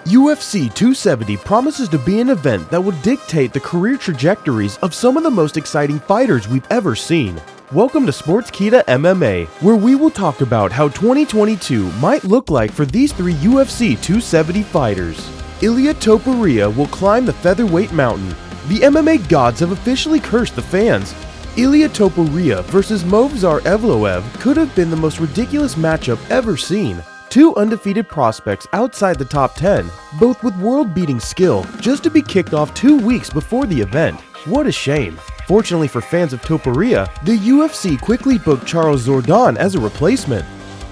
UFC 270 promises to be an event that will dictate the career trajectories of some of the most exciting fighters we've ever seen. Welcome to SportskeedaMMA, where we will talk about how 2022 might look like for these three UFC 270 fighters. Ilia Topuria will climb the featherweight mountain. The MMA gods have officially cursed the fans. Ilia Topuria versus Movsar Evloev could have been the most ridiculous matchup ever seen. Two undefeated prospects outside the top 10, both with world-beating skill, just to be kicked off 2 weeks before the event. What a shame. Fortunately for fans of Topuria, the UFC quickly booked Charles Jourdain as a replacement.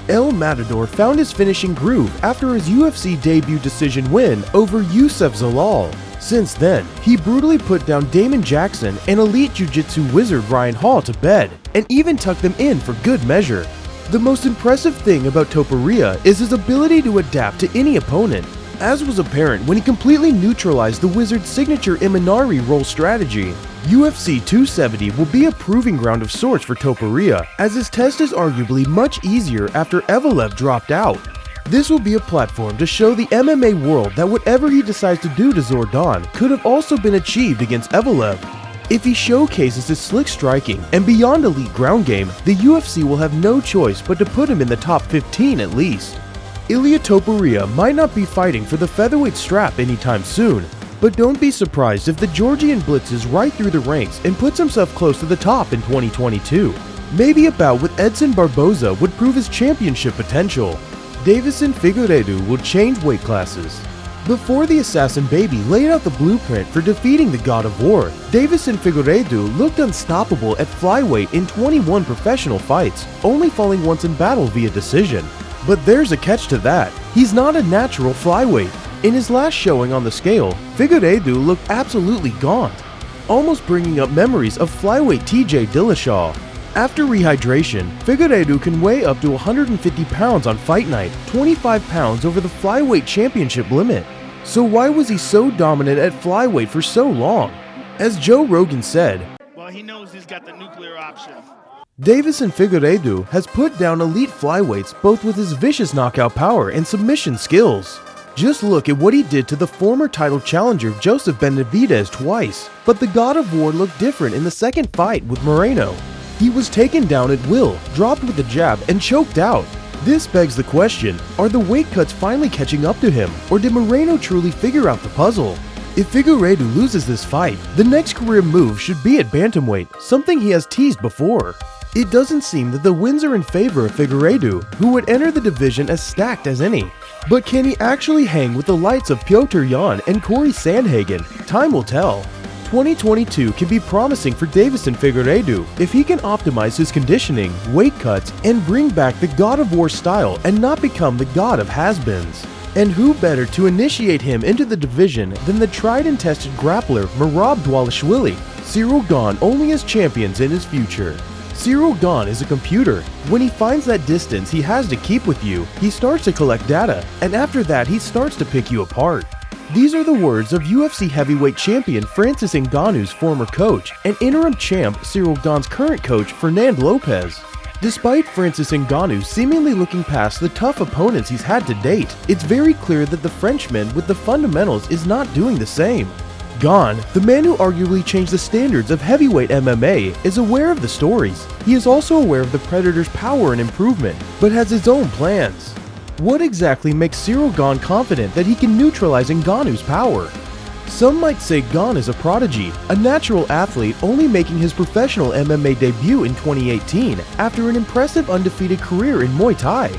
El Matador found his finishing groove after his UFC debut decision win over Youssef Zalal. Since then, he brutally put down Damon Jackson and elite jiu-jitsu wizard Ryan Hall to bed, and even tucked them in for good measure. The most impressive thing about Topuria is his ability to adapt to any opponent, as was apparent when he completely neutralized the Wizard's signature Imanari roll strategy. UFC 270 will be a proving ground of sorts for Topuria, as his test is arguably much easier after Evloev dropped out. This will be a platform to show the MMA world that whatever he decides to do to Jourdain could have also been achieved against Evloev. If he showcases his slick striking and beyond elite ground game, the UFC will have no choice but to put him in the top 15 at least. Ilia Topuria might not be fighting for the featherweight strap anytime soon, but don't be surprised if the Georgian blitzes right through the ranks and puts himself close to the top in 2022. Maybe a bout with Edson Barboza would prove his championship potential. Deiveson Figueiredo will change weight classes. Before the Assassin Baby laid out the blueprint for defeating the God of War, Deiveson Figueiredo looked unstoppable at flyweight in 21 professional fights, only falling once in battle via decision. But there's a catch to that. He's not a natural flyweight. In his last showing on the scale, Figueiredo looked absolutely gaunt, almost bringing up memories of flyweight TJ Dillashaw. After rehydration, Figueiredo can weigh up to 150 pounds on fight night, 25 pounds over the flyweight championship limit. So why was he so dominant at flyweight for so long? As Joe Rogan said, well, he knows he's got the nuclear option. Deiveson Figueiredo has put down elite flyweights both with his vicious knockout power and submission skills. Just look at what he did to the former title challenger Joseph Benavidez twice. But the God of War looked different in the second fight with Moreno. He was taken down at will, dropped with a jab, and choked out. This begs the question, are the weight cuts finally catching up to him, or did Moreno truly figure out the puzzle? If Figueiredo loses this fight, the next career move should be at bantamweight, something he has teased before. It doesn't seem that the winds are in favor of Figueiredo, who would enter the division as stacked as any. But can he actually hang with the likes of Petr Yan and Corey Sandhagen? Time will tell. 2022 can be promising for Deiveson Figueiredo if he can optimize his conditioning, weight cuts, and bring back the God of War style and not become the god of has-beens. And who better to initiate him into the division than the tried and tested grappler Merab Dvalishvili? Ciryl Gane only has champions in his future. Ciryl Gane is a computer. When he finds that distance he has to keep with you, he starts to collect data, and after that he starts to pick you apart. These are the words of UFC heavyweight champion Francis Ngannou's former coach and interim champ Ciryl Gane's current coach Fernand Lopez. Despite Francis Ngannou seemingly looking past the tough opponents he's had to date, it's very clear that the Frenchman with the fundamentals is not doing the same. Gane, the man who arguably changed the standards of heavyweight MMA, is aware of the stories. He is also aware of the Predator's power and improvement, but has his own plans. What exactly makes Ciryl Gane confident that he can neutralize Ngannou's power? Some might say Gane is a prodigy, a natural athlete only making his professional MMA debut in 2018 after an impressive undefeated career in Muay Thai.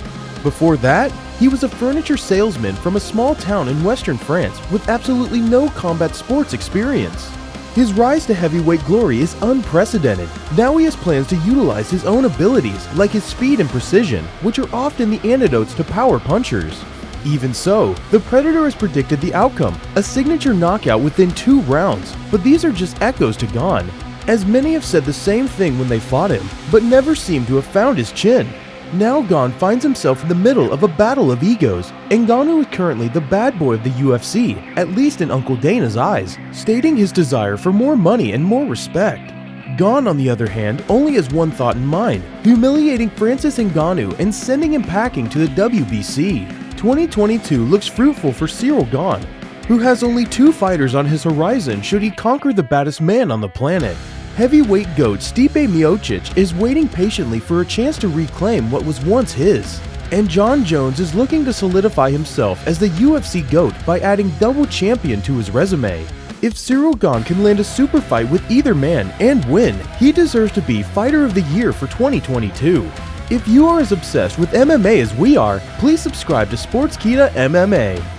Before that, he was a furniture salesman from a small town in western France with absolutely no combat sports experience. His rise to heavyweight glory is unprecedented. Now he has plans to utilize his own abilities like his speed and precision, which are often the antidotes to power punchers. Even so, the Predator has predicted the outcome, a signature knockout within 2 rounds, but these are just echoes to Gane, as many have said the same thing when they fought him, but never seem to have found his chin. Now Gane finds himself in the middle of a battle of egos. Ngannou is currently the bad boy of the UFC, at least in Uncle Dana's eyes, stating his desire for more money and more respect. Gane, on the other hand, only has one thought in mind, humiliating Francis Ngannou and sending him packing to the WBC. 2022 looks fruitful for Ciryl Gane, who has only 2 fighters on his horizon should he conquer the baddest man on the planet. Heavyweight GOAT Stipe Miocic is waiting patiently for a chance to reclaim what was once his. And Jon Jones is looking to solidify himself as the UFC GOAT by adding double champion to his resume. If Ciryl Gane can land a super fight with either man and win, he deserves to be Fighter of the Year for 2022. If you are as obsessed with MMA as we are, please subscribe to SportskeedaMMA.